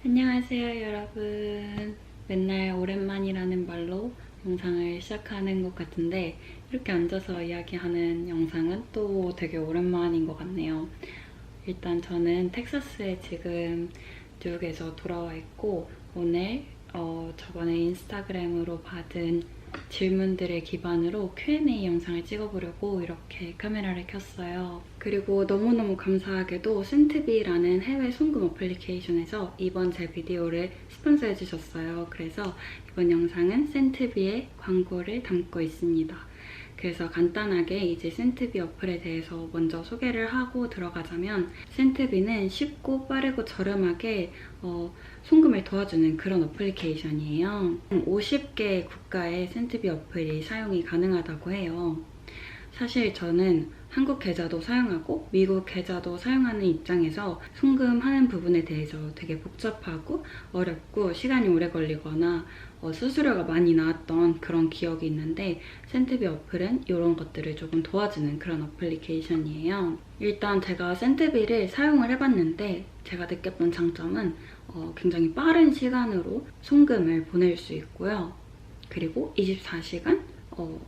안녕하세요 여러분. 맨날 오랜만이라는 말로 영상을 시작하는 것 같은데 이렇게 앉아서 이야기하는 영상은 또 되게 오랜만인 것 같네요. 일단 저는 텍사스에 지금 뉴욕에서 돌아와 있고 오늘 저번에 인스타그램으로 받은 질문들을 기반으로 Q&A 영상을 찍어보려고 이렇게 카메라를 켰어요. 그리고 너무너무 감사하게도 센트비라는 해외 송금 어플리케이션에서 이번 제 비디오를 스폰서해주셨어요. 그래서 이번 영상은 센트비의 광고를 담고 있습니다. 그래서 간단하게 이제 센트비 어플에 대해서 먼저 소개를 하고 들어가자면 센트비는 쉽고 빠르고 저렴하게 송금을 도와주는 그런 어플리케이션이에요. 50개 국가의 센트비 어플이 사용이 가능하다고 해요. 사실 저는 한국 계좌도 사용하고 미국 계좌도 사용하는 입장에서 송금하는 부분에 대해서 되게 복잡하고 어렵고 시간이 오래 걸리거나 수수료가 많이 나왔던 그런 기억이 있는데 센트비 어플은 이런 것들을 조금 도와주는 그런 어플리케이션이에요. 일단 제가 센트비를 사용을 해봤는데 제가 느꼈던 장점은 굉장히 빠른 시간으로 송금을 보낼 수 있고요. 그리고 24시간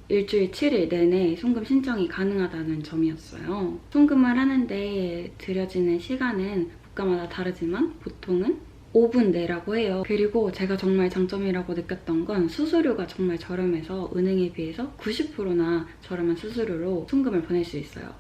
일주일 7일 내내 송금 신청이 가능하다는 점이었어요. 송금을 하는데 들여지는 시간은 국가마다 다르지만 보통은 5분 내라고 해요. 그리고 제가 정말 장점이라고 느꼈던 건 수수료가 정말 저렴해서 은행에 비해서 90%나 저렴한 수수료로 송금을 보낼 수 있어요.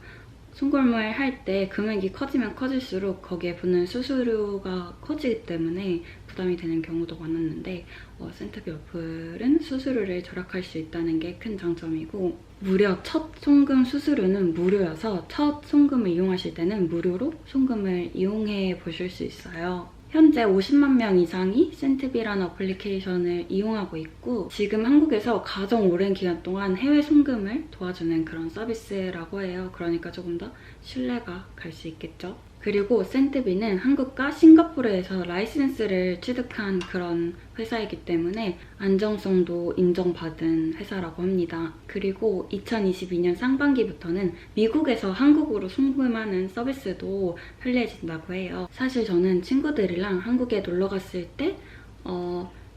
송금을 할 때 금액이 커지면 커질수록 거기에 붙는 수수료가 커지기 때문에 부담이 되는 경우도 많았는데 센트비 어플은 수수료를 절약할 수 있다는 게 큰 장점이고 무려 첫 송금 수수료는 무료여서 첫 송금을 이용하실 때는 무료로 송금을 이용해 보실 수 있어요. 현재 50만 명 이상이 센트비라는 어플리케이션을 이용하고 있고 지금 한국에서 가장 오랜 기간 동안 해외 송금을 도와주는 그런 서비스라고 해요. 그러니까 조금 더 신뢰가 갈 수 있겠죠. 그리고 센트비는 한국과 싱가포르에서 라이센스를 취득한 그런 회사이기 때문에 안정성도 인정받은 회사라고 합니다. 그리고 2022년 상반기부터는 미국에서 한국으로 송금하는 서비스도 편리해진다고 해요. 사실 저는 친구들이랑 한국에 놀러 갔을 때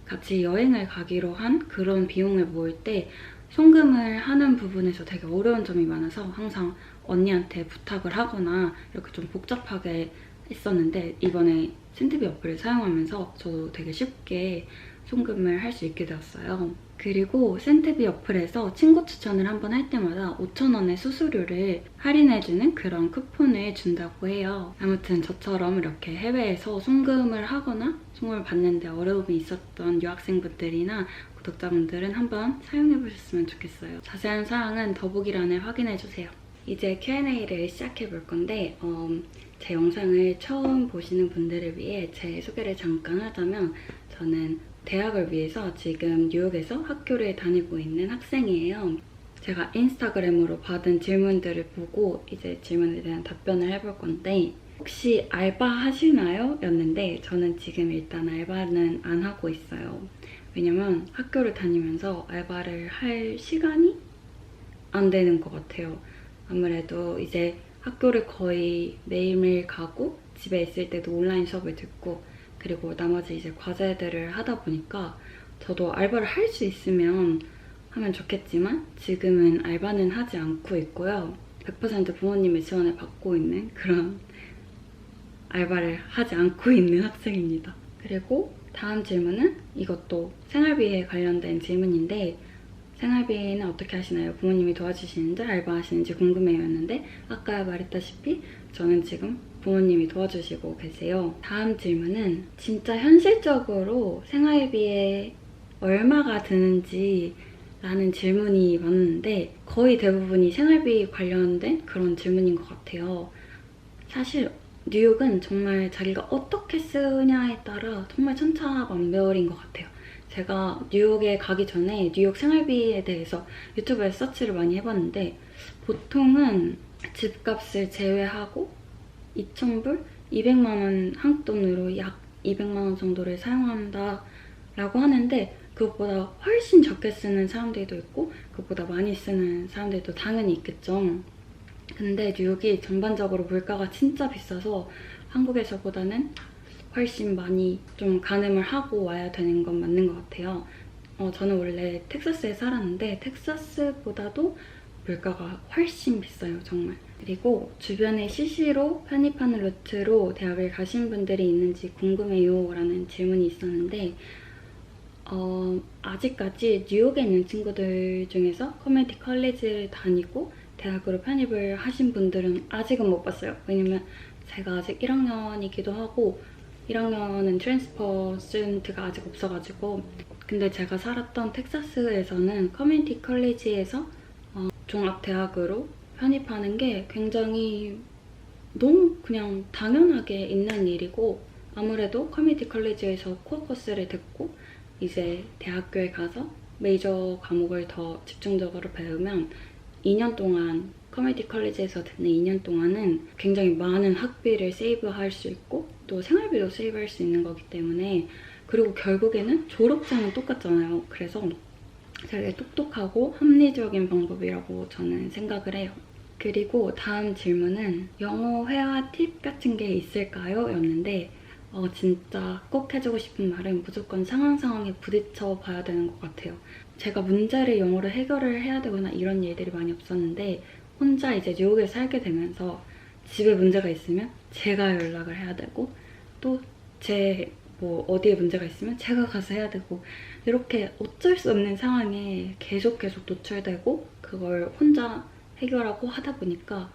같이 여행을 가기로 한 그런 비용을 모을 때 송금을 하는 부분에서 되게 어려운 점이 많아서 항상 언니한테 부탁을 하거나 이렇게 좀 복잡하게 했었는데 이번에 센트비 어플을 사용하면서 저도 되게 쉽게 송금을 할 수 있게 되었어요. 그리고 센트비 어플에서 친구 추천을 한번 할 때마다 5,000원의 수수료를 할인해주는 그런 쿠폰을 준다고 해요. 아무튼 저처럼 이렇게 해외에서 송금을 하거나 송금을 받는데 어려움이 있었던 유학생분들이나 구독자분들은 한번 사용해보셨으면 좋겠어요. 자세한 사항은 더보기란에 확인해주세요. 이제 Q&A를 시작해볼 건데 제 영상을 처음 보시는 분들을 위해 제 소개를 잠깐 하자면 저는 대학을 위해서 지금 뉴욕에서 학교를 다니고 있는 학생이에요. 제가 인스타그램으로 받은 질문들을 보고 이제 질문에 대한 답변을 해볼 건데 혹시 알바 하시나요? 였는데 저는 지금 일단 알바는 안 하고 있어요. 왜냐면 학교를 다니면서 알바를 할 시간이 안 되는 것 같아요. 아무래도 이제 학교를 거의 매일매일 가고 집에 있을 때도 온라인 수업을 듣고 그리고 나머지 이제 과제들을 하다 보니까 저도 알바를 할 수 있으면 하면 좋겠지만 지금은 알바는 하지 않고 있고요. 100% 부모님의 지원을 받고 있는 그런 알바를 하지 않고 있는 학생입니다. 그리고 다음 질문은 이것도 생활비에 관련된 질문인데 생활비는 어떻게 하시나요? 부모님이 도와주시는지 알바하시는지 궁금해요 였는데 아까 말했다시피 저는 지금 부모님이 도와주시고 계세요. 다음 질문은 진짜 현실적으로 생활비에 얼마가 드는지 라는 질문이 많은데 거의 대부분이 생활비 관련된 그런 질문인 것 같아요. 사실 뉴욕은 정말 자기가 어떻게 쓰냐에 따라 정말 천차만별인 것 같아요. 제가 뉴욕에 가기 전에 뉴욕 생활비에 대해서 유튜브에 서치를 많이 해봤는데 보통은 집값을 제외하고 2,000불? 200만 원 한국 돈으로 약 200만 원 정도를 사용한다 라고 하는데 그것보다 훨씬 적게 쓰는 사람들도 있고 그것보다 많이 쓰는 사람들도 당연히 있겠죠. 근데 뉴욕이 전반적으로 물가가 진짜 비싸서 한국에서보다는 훨씬 많이 좀 가늠을 하고 와야 되는 건 맞는 것 같아요. 저는 원래 텍사스에 살았는데 텍사스보다도 물가가 훨씬 비싸요, 정말. 그리고 주변에 CC로 편입하는 루트로 대학을 가신 분들이 있는지 궁금해요 라는 질문이 있었는데 아직까지 뉴욕에 있는 친구들 중에서 커뮤니티 컬리지를 다니고 대학으로 편입을 하신 분들은 아직은 못 봤어요. 왜냐면 제가 아직 1학년이기도 하고 1학년은 트랜스퍼 스튜던트가 아직 없어가지고. 근데 제가 살았던 텍사스에서는 커뮤니티 컬리지에서 종합대학으로 편입하는 게 굉장히 너무 그냥 당연하게 있는 일이고, 아무래도 커뮤니티 컬리지에서 코어 코스를 듣고 이제 대학교에 가서 메이저 과목을 더 집중적으로 배우면 2년 동안 커뮤니티 컬리지에서 듣는 2년 동안은 굉장히 많은 학비를 세이브할 수 있고 또 생활비도 세이브할 수 있는 거기 때문에, 그리고 결국에는 졸업장은 똑같잖아요. 그래서 되게 똑똑하고 합리적인 방법이라고 저는 생각을 해요. 그리고 다음 질문은 영어 회화 팁 같은 게 있을까요? 였는데 진짜 꼭 해주고 싶은 말은 무조건 상황에 부딪혀 봐야 되는 것 같아요. 제가 문제를 영어로 해결을 해야 되거나 이런 일들이 많이 없었는데 혼자 이제 뉴욕에 살게 되면서 집에 문제가 있으면 제가 연락을 해야 되고 또 뭐 어디에 문제가 있으면 제가 가서 해야 되고 이렇게 어쩔 수 없는 상황에 계속 노출되고 그걸 혼자 해결하고 하다 보니까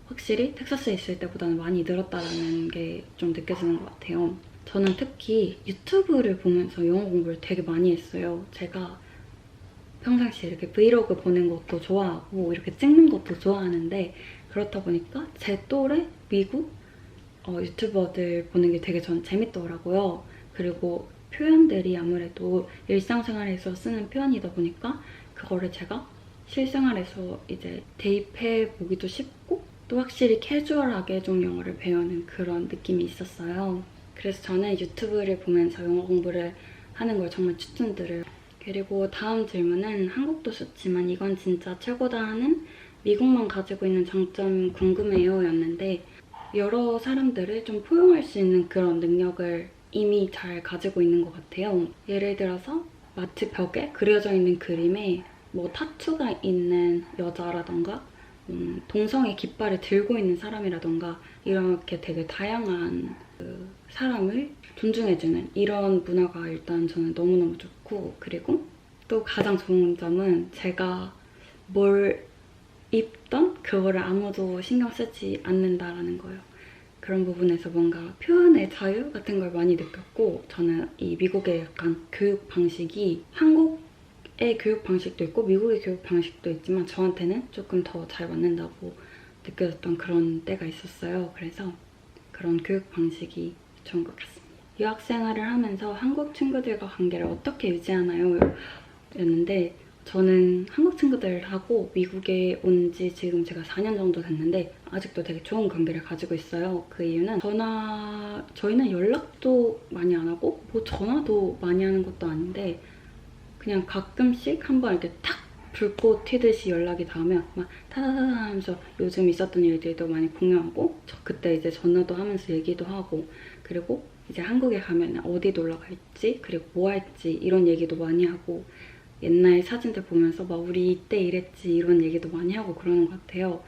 확실히 텍사스에 있을 때보다는 많이 늘었다는 게 좀 느껴지는 것 같아요. 저는 특히 유튜브를 보면서 영어 공부를 되게 많이 했어요. 제가 평상시에 이렇게 브이로그 보는 것도 좋아하고 이렇게 찍는 것도 좋아하는데, 그렇다 보니까 제 또래 미국 유튜버들 보는 게 되게 전 재밌더라고요. 그리고 표현들이 아무래도 일상생활에서 쓰는 표현이다 보니까 그거를 제가 실생활에서 이제 대입해 보기도 쉽고 또 확실히 캐주얼하게 좀 영어를 배우는 그런 느낌이 있었어요. 그래서 저는 유튜브를 보면서 영어 공부를 하는 걸 정말 추천드려요. 그리고 다음 질문은 한국도 좋지만 이건 진짜 최고다 하는 미국만 가지고 있는 장점 궁금해요 였는데, 여러 사람들을 좀 포용할 수 있는 그런 능력을 이미 잘 가지고 있는 것 같아요. 예를 들어서 마트 벽에 그려져 있는 그림에 뭐 타투가 있는 여자라던가 동성애 깃발을 들고 있는 사람이라던가 이렇게 되게 다양한 사람을 존중해주는 이런 문화가 일단 저는 너무너무 좋고, 그리고 또 가장 좋은 점은 제가 뭘 입던 그거를 아무도 신경 쓰지 않는다라는 거예요. 그런 부분에서 뭔가 표현의 자유 같은 걸 많이 느꼈고, 저는 이 미국의 약간 교육 방식이 한국의 교육 방식도 있고 미국의 교육 방식도 있지만 저한테는 조금 더 잘 맞는다고 느껴졌던 그런 때가 있었어요. 그래서 그런 교육 방식이 좋은 것 같습니다. 유학 생활을 하면서 한국 친구들과 관계를 어떻게 유지하나요? 였는데, 저는 한국 친구들하고 미국에 온 지 지금 제가 4년 정도 됐는데 아직도 되게 좋은 관계를 가지고 있어요. 그 이유는 저희는 연락도 많이 안 하고 뭐 전화도 많이 하는 것도 아닌데 그냥 가끔씩 한번 이렇게 탁 불꽃 튀듯이 연락이 닿으면 막 타다다다 하면서 요즘 있었던 일들도 많이 공유하고, 그때 이제 전화도 하면서 얘기도 하고, 그리고 이제 한국에 가면 어디 놀러 갈지 그리고 뭐 할지 이런 얘기도 많이 하고, 옛날 사진들 보면서 막 우리 이때 이랬지 이런 얘기도 많이 하고 그러는 것 같아요.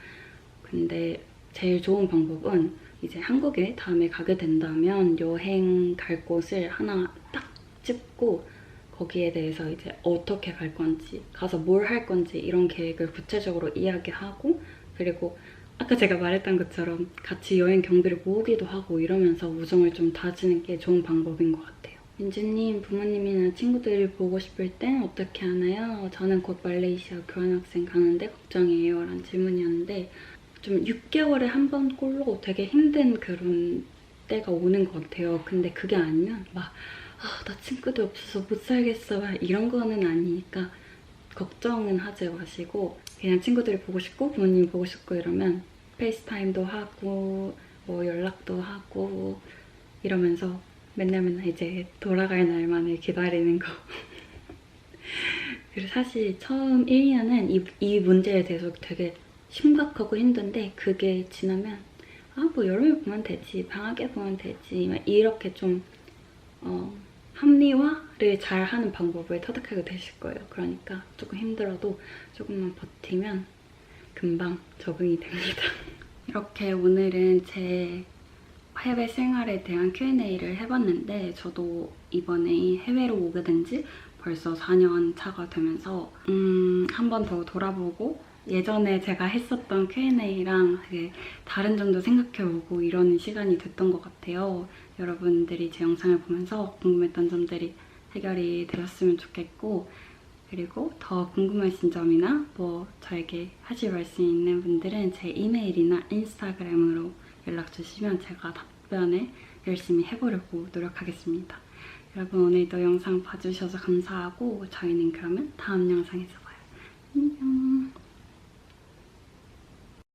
근데 제일 좋은 방법은 이제 한국에 다음에 가게 된다면 여행 갈 곳을 하나 딱 찝고 거기에 대해서 이제 어떻게 갈 건지, 가서 뭘 할 건지 이런 계획을 구체적으로 이야기하고, 그리고 아까 제가 말했던 것처럼 같이 여행 경비를 모으기도 하고 이러면서 우정을 좀 다지는 게 좋은 방법인 것 같아요. 민주님, 부모님이나 친구들이 보고 싶을 땐 어떻게 하나요? 저는 곧 말레이시아 교환학생 가는데 걱정이에요 라는 질문이었는데, 좀 6개월에 한 번 꼴로 되게 힘든 그런 때가 오는 것 같아요. 근데 그게 아니면 막 나 친구들 없어서 못 살겠어 이런 거는 아니니까 걱정은 하지 마시고 그냥 친구들이 보고 싶고 부모님이 보고 싶고 이러면 페이스타임도 하고 뭐 연락도 하고 이러면서 맨날 이제 돌아갈 날만을 기다리는 거. 그리고 사실 처음 1년은 이 문제에 대해서 되게 심각하고 힘든데 그게 지나면 아, 뭐 여름에 보면 되지, 방학에 보면 되지, 막 이렇게 좀 합리화를 잘 하는 방법을 터득하게 되실 거예요. 그러니까 조금 힘들어도 조금만 버티면 금방 적응이 됩니다. 이렇게 오늘은 제 해외 생활에 대한 Q&A를 해봤는데 저도 이번에 해외로 오게 된 지 벌써 4년 차가 되면서 한 번 더 돌아보고 예전에 제가 했었던 Q&A랑 되게 다른 점도 생각해보고 이러는 시간이 됐던 것 같아요. 여러분들이 제 영상을 보면서 궁금했던 점들이 해결이 되었으면 좋겠고, 그리고 더 궁금하신 점이나 뭐 저에게 하실 말씀 있는 분들은 제 이메일이나 인스타그램으로 연락 주시면 제가 답변을 열심히 해보려고 노력하겠습니다. 여러분 오늘도 영상 봐주셔서 감사하고 저희는 그러면 다음 영상에서 봐요. 안녕.